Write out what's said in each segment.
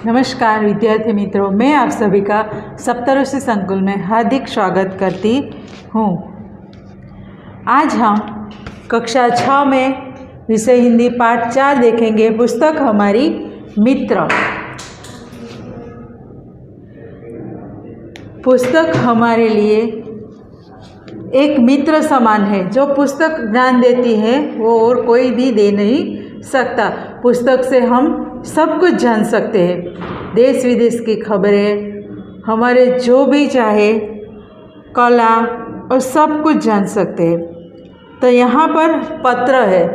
नमस्कार विद्यार्थी मित्रों, मैं आप सभी का सप्तऋषि संकुल में हार्दिक स्वागत करती हूँ। आज हम कक्षा 6 में विषय हिंदी पाठ 4 देखेंगे। पुस्तक हमारी मित्र। पुस्तक हमारे लिए एक मित्र समान है। जो पुस्तक ज्ञान देती है वो और कोई भी दे नहीं सकता। पुस्तक से हम सब कुछ जान सकते हैं, देश विदेश की खबरें, हमारे जो भी चाहे कला और सब कुछ जान सकते हैं। तो यहाँ पर पत्र है।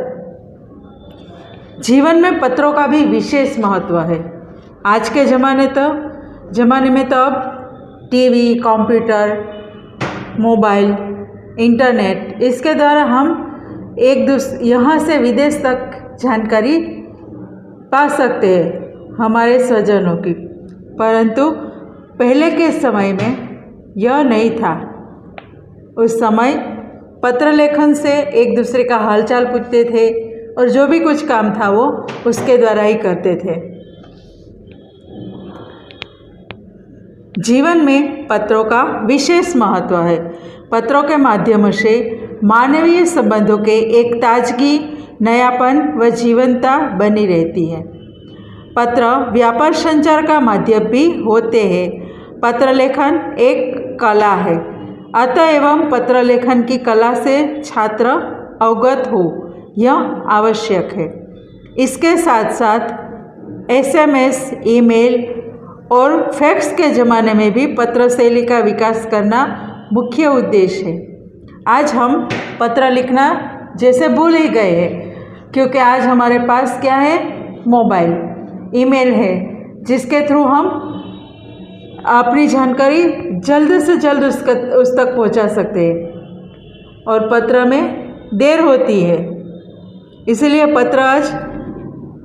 जीवन में पत्रों का भी विशेष महत्व है। आज के ज़माने में तो अब टीवी, कंप्यूटर, मोबाइल, इंटरनेट, इसके द्वारा हम यहाँ से विदेश तक जानकारी पा सकते हैं हमारे स्वजनों की। परंतु पहले के समय में यह नहीं था। उस समय पत्र लेखन से एक दूसरे का हालचाल पूछते थे और जो भी कुछ काम था वो उसके द्वारा ही करते थे। जीवन में पत्रों का विशेष महत्व है। पत्रों के माध्यम से मानवीय संबंधों के एक ताजगी, नयापन व जीवंतता बनी रहती है। पत्र व्यापार संचार का माध्यम भी होते हैं। पत्र लेखन एक कला है, अतएव पत्र लेखन की कला से छात्र अवगत हो यह आवश्यक है। इसके साथ साथ SMS, ईमेल और फैक्स के ज़माने में भी पत्र शैली का विकास करना मुख्य उद्देश्य है। आज हम पत्र लिखना जैसे भूल ही गए हैं, क्योंकि आज हमारे पास क्या है, मोबाइल, ईमेल है, जिसके थ्रू हम अपनी जानकारी जल्द से जल्द उस तक पहुंचा सकते हैं। और पत्र में देर होती है, इसलिए पत्र आज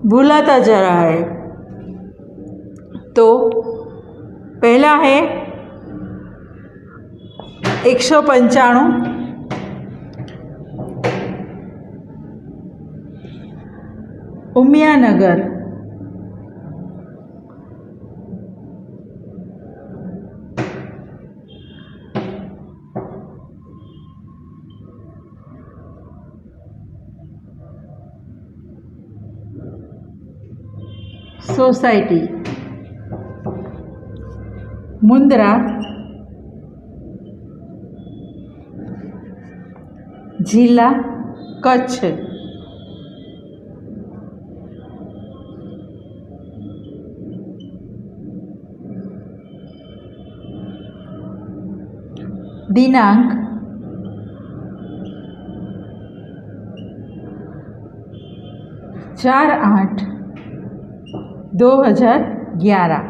भूलाता जा रहा है। तो पहला है 195 उमिया नगर। सोसाइटी, मुंद्रा, जिला कच्छ। दिनांक 4/8/2011।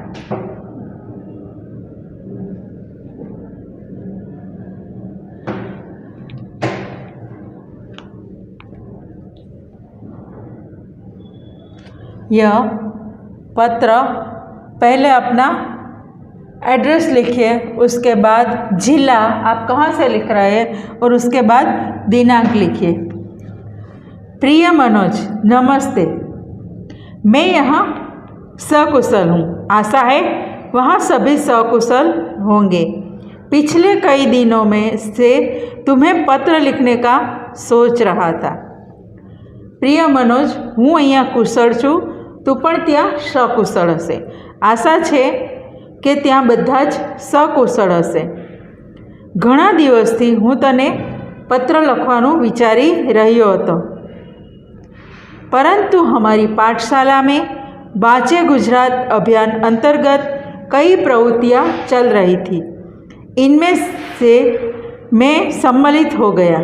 यह पत्र पहले अपना एड्रेस लिखिए, उसके बाद जिला आप कहाँ से लिख रहे हैं और उसके बाद दिनांक लिखिए। प्रिय मनोज, नमस्ते। मैं यहाँ सकुशल हूँ। आशा है वहाँ सभी सकुशल होंगे। पिछले कई दिनों में से तुम्हें पत्र लिखने का सोच रहा था। प्रिय मनोज, હું અહીંયા કુશળ છું, તું પણ ત્યાં સકુશળ હશે। આશા છે કે ત્યાં બધા જ સકુશળ હશે। ઘણા દિવસથી હું તને પત્ર લખવાનું વિચારી રહ્યો હતો, परंतु हमारी पाठशाला में वांचे गुजरात अभियान अंतर्गत कई प्रवृत्तियाँ चल रही थी। इनमें से मैं सम्मिलित हो गया।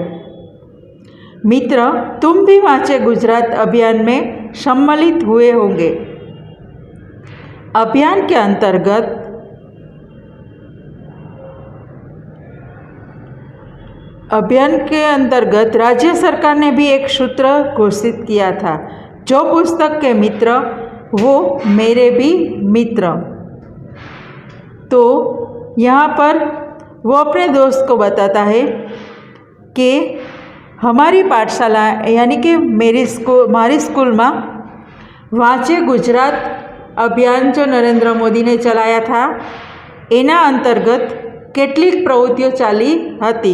मित्र, तुम भी वांचे गुजरात अभियान में सम्मिलित हुए होंगे। अभियान के अंतर्गत राज्य सरकार ने भी एक सूत्र घोषित किया था, जो पुस्तक के मित्र वो मेरे भी मित्र। तो यहाँ पर वो अपने दोस्त को बताता है कि हमारी पाठशाला यानी कि हमारी स्कूल में वांचे गुजरात अभियान जो नरेंद्र मोदी ने चलाया था एना अंतर्गत કેટલીક પ્રવૃત્તિઓ ચાલી હતી,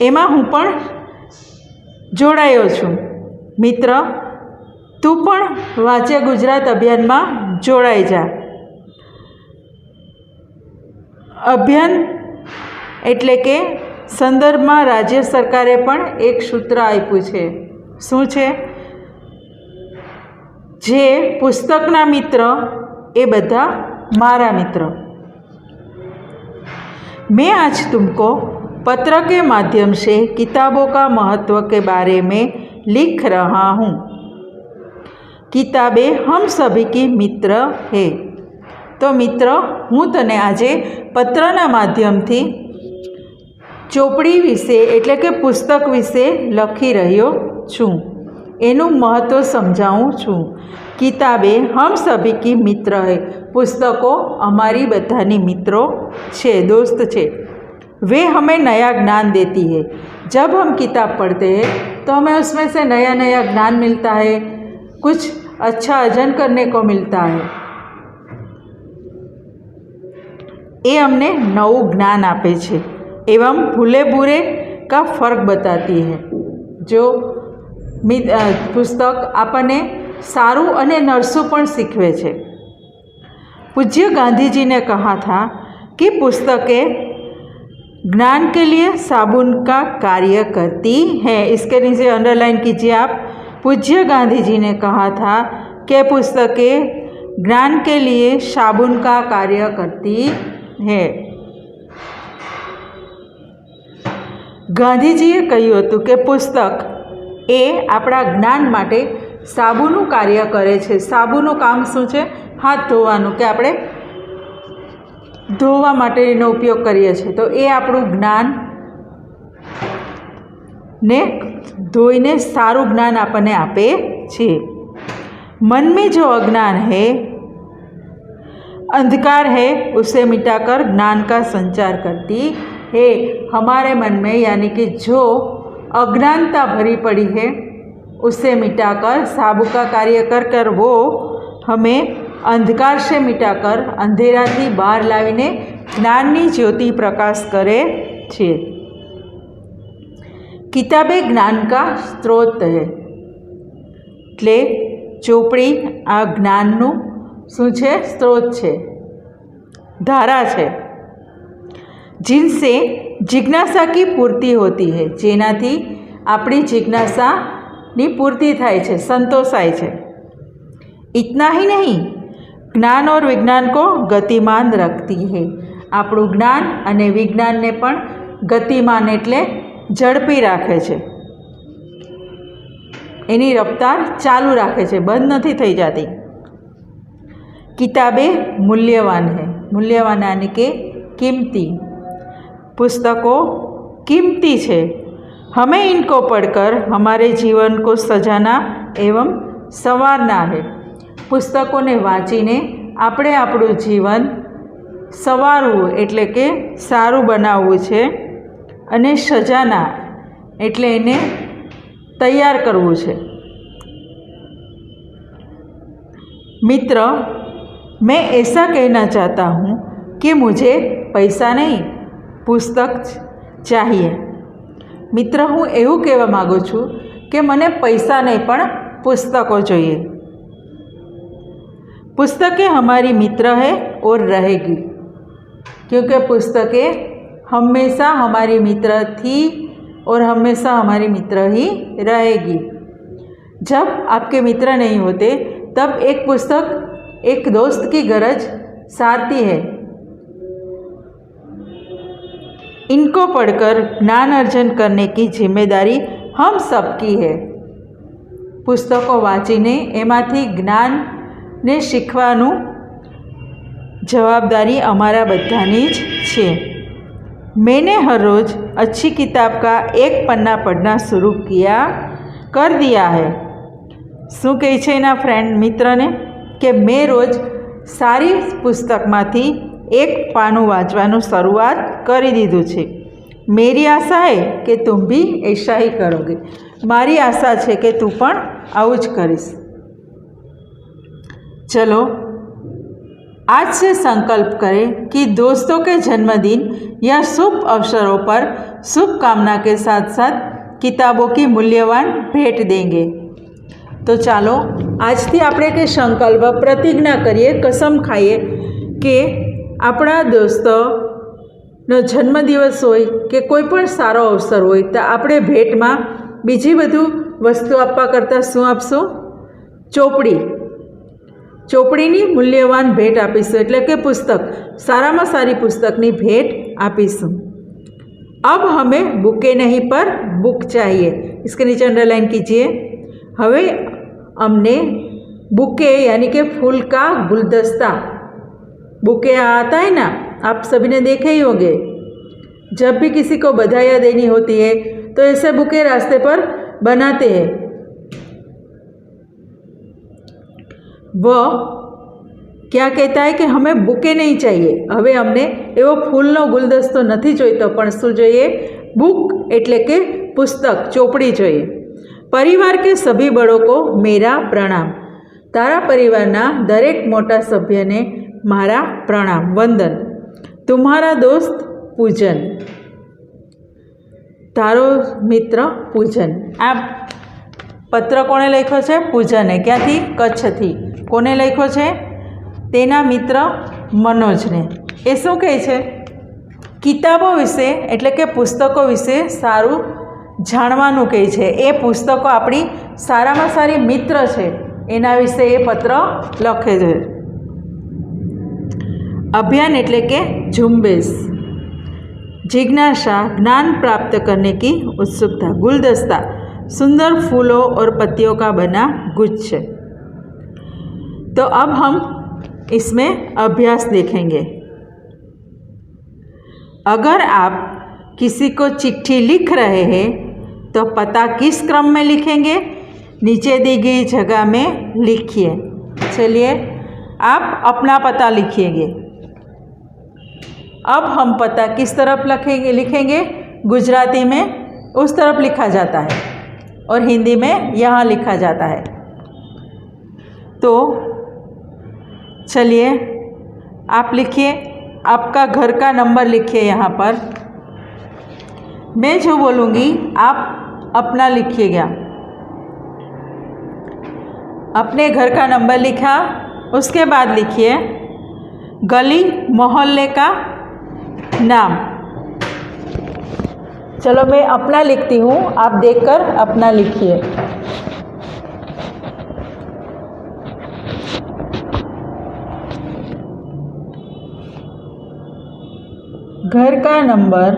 એમાં હું પણ જોડાયો છું। મિત્ર, તું પણ વાંચે ગુજરાત અભિયાનમાં જોડાઈ જા। અભિયાન એટલે કે સંદર્ભમાં રાજ્ય સરકારે પણ એક સૂત્ર આપ્યું છે। શું છે? જે પુસ્તકના મિત્ર એ બધા मारा मित्र। मैं आज तुमको पत्र के माध्यम से किताबों का महत्व के बारे में लिख रहा हूँ। किताबें हम सभी की मित्र है। तो मित्र, हूँ तने आजे पत्रना माध्यम थी चोपड़ी विषे एटले के पुस्तक विषे लखी रह्यो छूँ, एनु महत्व समझाऊँ छूँ। किताबें हम सभी की मित्र है। पुस्तकों हमारी बधानी मित्रों छे, दोस्त छे। वे हमें नया ज्ञान देती है। जब हम किताब पढ़ते हैं तो हमें उसमें से नया नया ज्ञान मिलता है, कुछ अच्छा अर्जन करने को मिलता है। ये हमने नवुं ज्ञान आपे छे एवं भूले बुरे का फर्क बताती है। जो पुस्तक आपने सारू अने नरसू पण सीखवे छे। पूज्य गांधी जी ने कहा था कि पुस्तकें ज्ञान के लिए साबुन का कार्य करती हैं। इसके नीचे अंडरलाइन कीजिए आप। पूज्य गांधी जी ने कहा था कि पुस्तकें ज्ञान के लिए साबुन का कार्य करती हैं। गांधीजीए कह्युं हतुं कि पुस्तक ए आपણા જ્ઞાન માટે સાબુનું કાર્ય કરે છે। સાબુનું કામ શું છે? હાથ ધોવાનું, કે આપણે ધોવા માટે એનો ઉપયોગ કરીએ છીએ। તો એ આપણું જ્ઞાન ને ધોઈને સારું જ્ઞાન આપણને આપે છે। मन में जो अज्ञान है, अंधकार है, उसे मिटाकर ज्ञान का संचार करती है। हमारे मन में यानी कि जो अज्ञानता भरी पड़ी है उसे मिटाकर साबु का कार्य कर कर वो हमें अंधकार से मिटाकर अंधेरा थी बहार लावीने ज्ञाननी ज्योति प्रकाश करे छे। किताबें ज्ञान का स्रोत है। એટલે ચોપડી આ જ્ઞાનનું શું છે? સ્ત્રોત છે, ધારા છે। जिनसे जिज्ञासा की पूर्ति होती है, जेनाथी आपणी जिज्ञासानी पूर्ति थाय छे, संतोषाय छे। इतना ही नहीं, ज्ञान और विज्ञान को गतिमान रखती है। આપણું જ્ઞાન અને વિજ્ઞાનને પણ ગતિમાન એટલે ઝડપી રાખે છે, એની રફતાર ચાલુ રાખે છે, બંધ નથી થઈ જાતી। किताबें मूल्यवान है। मूल्यवान यानी कि कीमती। पुस्तकों कीमती है। हमें इनको पढ़कर हमारे जीवन को सजाना एवं संवारना है। पुस्तकों ने वाँचीने आपणे आपणुं जीवन सवारवुं एटले के सारूं बनाववुं छे, अने सजाना एटले एने तैयार करवुं छे। मित्र, मैं ऐसा कहना चाहता हूँ कि मुझे पैसा नहीं, पुस्तक चाहिए। मित्र, हूँ एवं कहवा मागुं छूं कि मने पैसा नहीं पण पुस्तकों चाहिए। पुस्तकें हमारी मित्र है और रहेगी, क्योंकि पुस्तकें हमेशा हमारी मित्र थी और हमेशा हमारी मित्र ही रहेगी। जब आपके मित्र नहीं होते तब एक पुस्तक एक दोस्त की गरज सारती है। इनको पढ़कर ज्ञान अर्जन करने की जिम्मेदारी हम सबकी है। पुस्तकों वाँचीने एमांथी ज्ञान ने शीखवानुं जवाबदारी अमारा बधानी ज छे। मैंने हर रोज़ अच्छी किताब का एक पन्ना पढ़ना शुरू कर दिया है। शू कहे छे एना फ्रेंड मित्र ने कि मैं रोज सारी पुस्तकमांथी एक पानु वाँचवानुं शुरुआत करी दीधुं छे। मेरी आशा है कि तुम भी ऐसा ही करोगे। मारी आशा है कि तू पण आवुं ज करीश। चलो आज से संकल्प करें कि दोस्तों के जन्मदिन या शुभ अवसरों पर शुभकामना के साथ साथ किताबों की मूल्यवान भेंट देंगे। तो चालो આજથી આપણે કે સંકલ્પ પ્રતિજ્ઞા કરીએ, કસમ ખાઈએ કે આપણા દોસ્તોનો જન્મદિવસ હોય કે કોઈ પણ સારો અવસર હોય તો આપણે ભેટમાં બીજી બધું વસ્તુ આપવા કરતાં શું આપશું? ચોપડીની મૂલ્યવાન ભેટ આપીશું, એટલે કે પુસ્તક, સારામાં સારી પુસ્તકની ભેટ આપીશું। अब हमें बुके नहीं पर बुक चाहिए, इसके नीचे अंडरलाइन कीजिए। हवे हमने बुके यानी कि फूल का गुलदस्ता, बुके आता है ना, आप सभी ने देखे ही होंगे। जब भी किसी को बधाइयाँ देनी होती है तो ऐसे बुके रास्ते पर बनाते हैं। वो क्या कहता है कि हमें बुके नहीं चाहिए, हवे हमने एवो फूलनो गुलदस्तो नहीं जोईतो, पण शुं जोईए? बुक एटले के पुस्तक, चोपड़ी जोईए। परिवार के सभी बड़ों को मेरा प्रणाम, तारा परिवारना दरेक मोटा सभ्यने मारा प्रणाम, वंदन। तुम्हारा दोस्त पूजन, तारो मित्र पूजन। आ पत्र कोने लख्यो छे? पूजने। क्यांथी? कच्छथी। कोने लख्यो छे? तेना मित्र मनोजने। ए शुं कहे छे? किताबों विषे एटले के पुस्तकों विषे सारूं जाणवानुं कहे छे। ए पुस्तकों आपणी सारामां सारी मित्र छे, एना विषे ए पत्र लखे छे। अभियान एटले के झुंबेश, जिज्ञासा, ज्ञान प्राप्त करने की उत्सुकता। गुलदस्ता, सुंदर फूलों और पत्तियों का बना गुच्छ। तो अब हम इसमें अभ्यास देखेंगे। अगर आप किसी को चिट्ठी लिख रहे हैं तो पता किस क्रम में लिखेंगे? नीचे दी गई जगह में लिखिए। चलिए आप अपना पता लिखिएगा। अब हम पता किस तरफ लिखेंगे? गुजराती में उस तरफ लिखा जाता है और हिंदी में यहाँ लिखा जाता है। तो चलिए आप लिखिए, आपका घर का नंबर लिखिए यहाँ पर। मैं जो बोलूँगी आप अपना लिखिएगा। अपने घर का नंबर लिखा, उसके बाद लिखिए गली मोहल्ले का नाम। चलो मैं अपना लिखती हूँ, आप देखकर अपना लिखिए। घर का नंबर,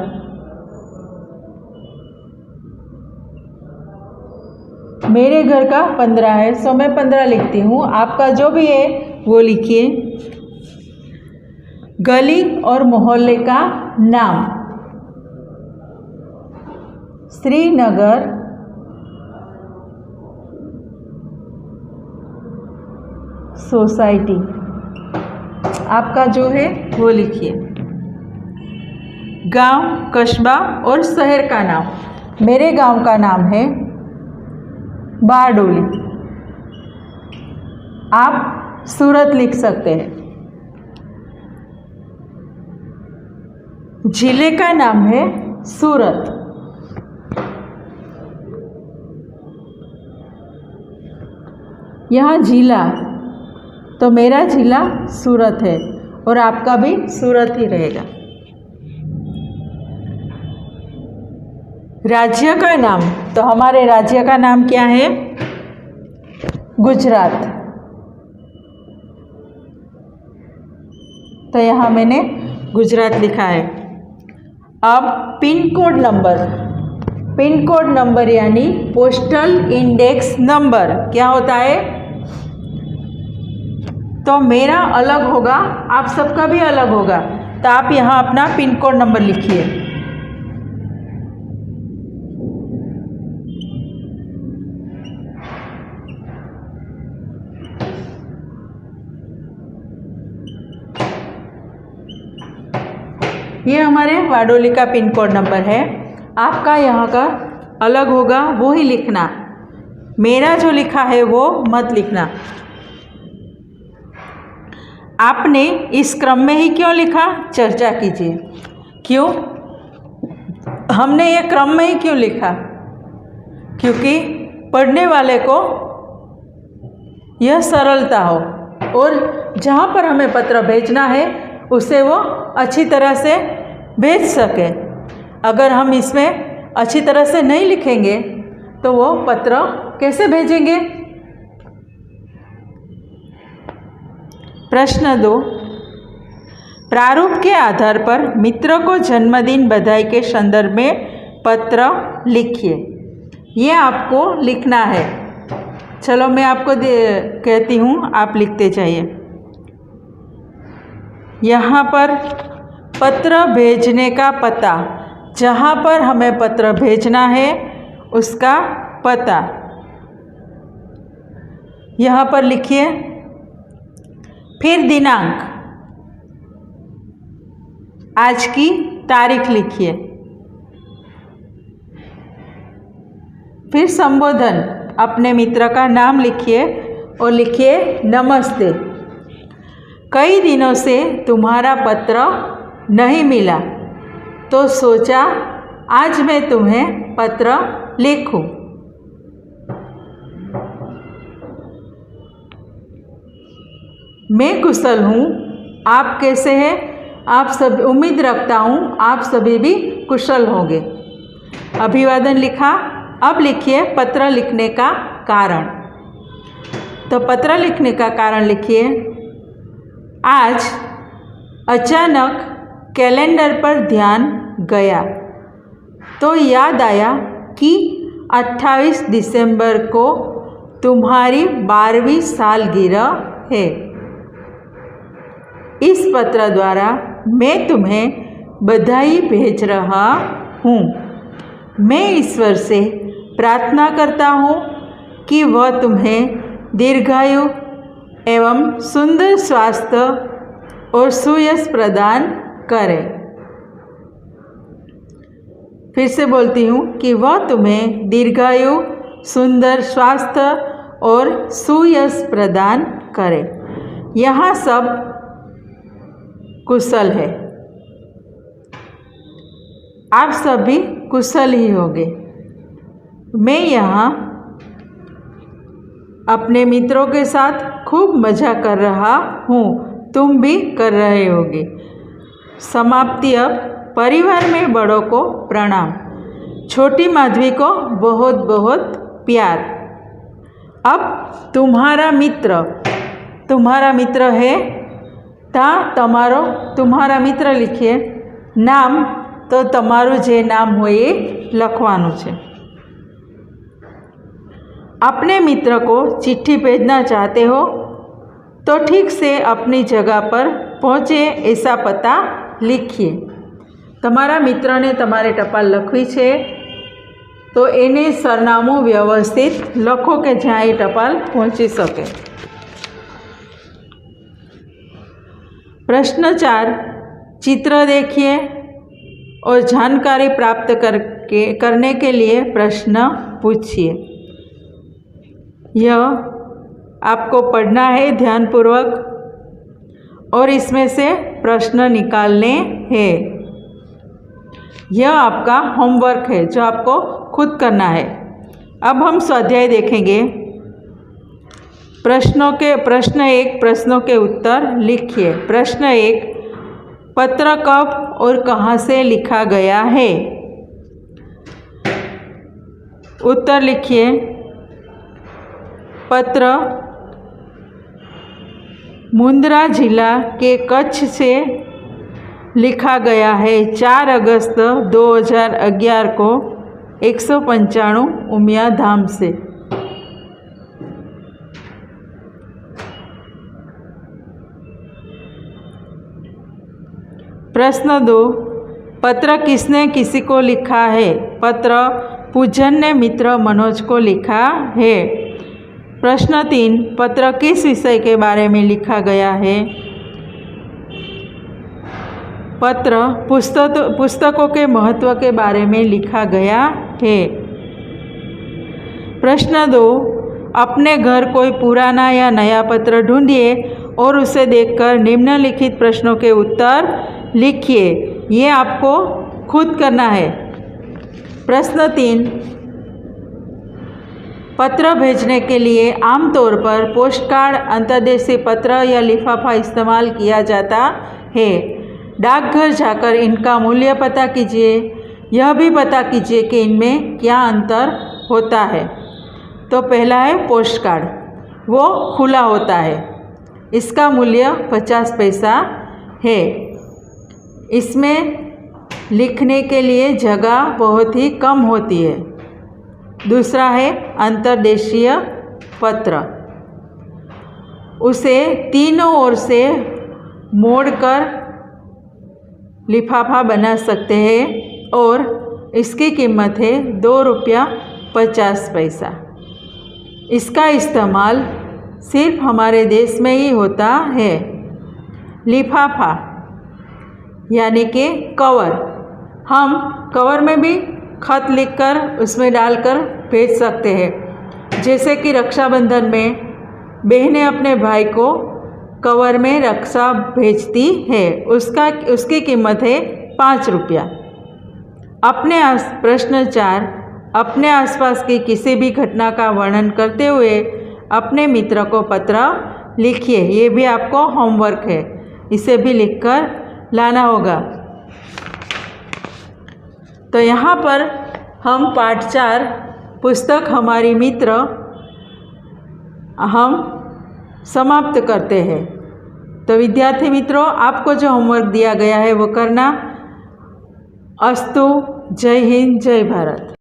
मेरे घर का 15 है, सो मैं 15 लिखती हूँ। आपका जो भी है वो लिखिए। गली और मोहल्ले का नाम, श्रीनगर सोसाइटी। आपका जो है वो लिखिए। गांव, कस्बा और शहर का नाम, मेरे गांव का नाम है बारडोली। आप सूरत लिख सकते हैं। जिले का नाम है सूरत। यहाँ जिला, तो मेरा जिला सूरत है और आपका भी सूरत ही रहेगा। राज्य का नाम, तो हमारे राज्य का नाम क्या है? गुजरात। तो यहाँ मैंने गुजरात लिखा है। अब pin code number, pin code number यानी पोस्टल इंडेक्स नंबर क्या होता है? तो मेरा अलग होगा, आप सबका भी अलग होगा। तो आप यहाँ अपना पिन कोड नंबर लिखिए। ये हमारे बारडोली का पिन कोड नंबर है। आपका यहाँ का अलग होगा, वो ही लिखना। मेरा जो लिखा है वो मत लिखना। आपने इस क्रम में ही क्यों लिखा, चर्चा कीजिए। क्यों हमने ये क्रम में ही क्यों लिखा? क्योंकि पढ़ने वाले को यह सरलता हो और जहाँ पर हमें पत्र भेजना है उसे वो अच्छी तरह से भेज सके। अगर हम इसमें अच्छी तरह से नहीं लिखेंगे तो वो पत्र कैसे भेजेंगे? प्रश्न 2, प्रारूप के आधार पर मित्र को जन्मदिन बधाई के संदर्भ में पत्र लिखिए। ये आपको लिखना है। चलो मैं आपको कहती हूँ, आप लिखते जाइए। यहाँ पर पत्र भेजने का पता, जहाँ पर हमें पत्र भेजना है उसका पता यहाँ पर लिखिए। फिर दिनांक, आज की तारीख लिखिए। फिर संबोधन, अपने मित्र का नाम लिखिए और लिखिए नमस्ते। कई दिनों से तुम्हारा पत्र नहीं मिला तो सोचा आज मैं तुम्हें पत्र लिखूं। मैं कुशल हूँ, आप कैसे हैं? आप सब, उम्मीद रखता हूँ आप सभी भी कुशल होंगे। अभिवादन लिखा। अब लिखिए पत्र लिखने का कारण। तो पत्र लिखने का कारण लिखिए। आज अचानक कैलेंडर पर ध्यान गया तो याद आया कि 28 दिसंबर को तुम्हारी 12वीं सालगिरह है। इस पत्र द्वारा मैं तुम्हें बधाई भेज रहा हूँ। मैं ईश्वर से प्रार्थना करता हूँ कि वह तुम्हें दीर्घायु एवं सुंदर स्वास्थ्य और सुयश प्रदान करे। फिर से बोलती हूँ कि वह तुम्हें दीर्घायु, सुंदर स्वास्थ्य और सुयश प्रदान करे। यहाँ सब कुशल है, आप सभी कुशल ही होंगे। मैं यहाँ अपने मित्रों के साथ खूब मज़ा कर रहा हूँ, तुम भी कर रहे होगे। समाप्ति। अब परिवार में बड़ों को प्रणाम, छोटी माधवी को बहुत बहुत प्यार। अब तुम्हारा मित्र है ता तमारो तुम्हारा मित्र लिखिए। नाम तो तमारू जे नाम हो ये लखवानुं छे। अपने मित्र को चिट्ठी भेजना चाहते हो तो ठीक से अपनी जगह पर पहुँचे ऐसा पता लिखिए। तमारा मित्र ने तमारे टपाल लखवी छे तो एने सरनामું व्यवस्थित लखो के ज्यां ए टपाल पहुँची सके। प्रश्न 4, चित्र देखिए और जानकारी प्राप्त करने के लिए प्रश्न पूछिए। यह आपको पढ़ना है ध्यानपूर्वक और इसमें से प्रश्न निकालने हैं। यह आपका होमवर्क है जो आपको खुद करना है। अब हम स्वाध्याय देखेंगे। प्रश्न 1 प्रश्नों के उत्तर लिखिए। प्रश्न 1, पत्र कब और कहाँ से लिखा गया है? उत्तर लिखिए। पत्र मुंद्रा जिला के कच्छ से लिखा गया है 4 अगस्त 2011 को 195 उमिया धाम से। प्रश्न 2, पत्र किसने किसी को लिखा है? पत्र पूजन ने मित्र मनोज को लिखा है। प्रश्न 3, पत्र किस विषय के बारे में लिखा गया है? पत्र पुस्तकों के महत्व के बारे में लिखा गया है। प्रश्न 2, अपने घर कोई पुराना या नया पत्र ढूंढिए और उसे देखकर निम्नलिखित प्रश्नों के उत्तर लिखिए। ये आपको खुद करना है। प्रश्न 3, पत्र भेजने के लिए आमतौर पर पोस्टकार्ड, अंतर्देशीय पत्र या लिफाफा इस्तेमाल किया जाता है। डाकघर जाकर इनका मूल्य पता कीजिए। यह भी पता कीजिए कि इनमें क्या अंतर होता है। तो पहला है पोस्टकार्ड, वो खुला होता है, इसका मूल्य 50 पैसा है। इसमें लिखने के लिए जगह बहुत ही कम होती है। दूसरा है अंतर्देशीय पत्र, उसे तीनों ओर से मोड़कर लिफाफा बना सकते हैं और इसकी कीमत है ₹2.50। इसका इस्तेमाल सिर्फ हमारे देश में ही होता है। लिफाफा यानी कि कवर, हम कवर में भी खत लिखकर उसमें डालकर भेज सकते हैं। जैसे कि रक्षाबंधन में बहनें अपने भाई को कवर में रक्षा भेजती है, उसकी कीमत है ₹5। प्रश्न 4, अपने आसपास की किसी भी घटना का वर्णन करते हुए अपने मित्र को पत्र लिखिए। ये भी आपको होमवर्क है, इसे भी लिखकर लाना होगा। तो यहाँ पर हम पाठ 4 पुस्तक हमारी मित्र हम समाप्त करते हैं। तो विद्यार्थी मित्रों, आपको जो होमवर्क दिया गया है वो करना। अस्तु। जय हिंद, जय भारत।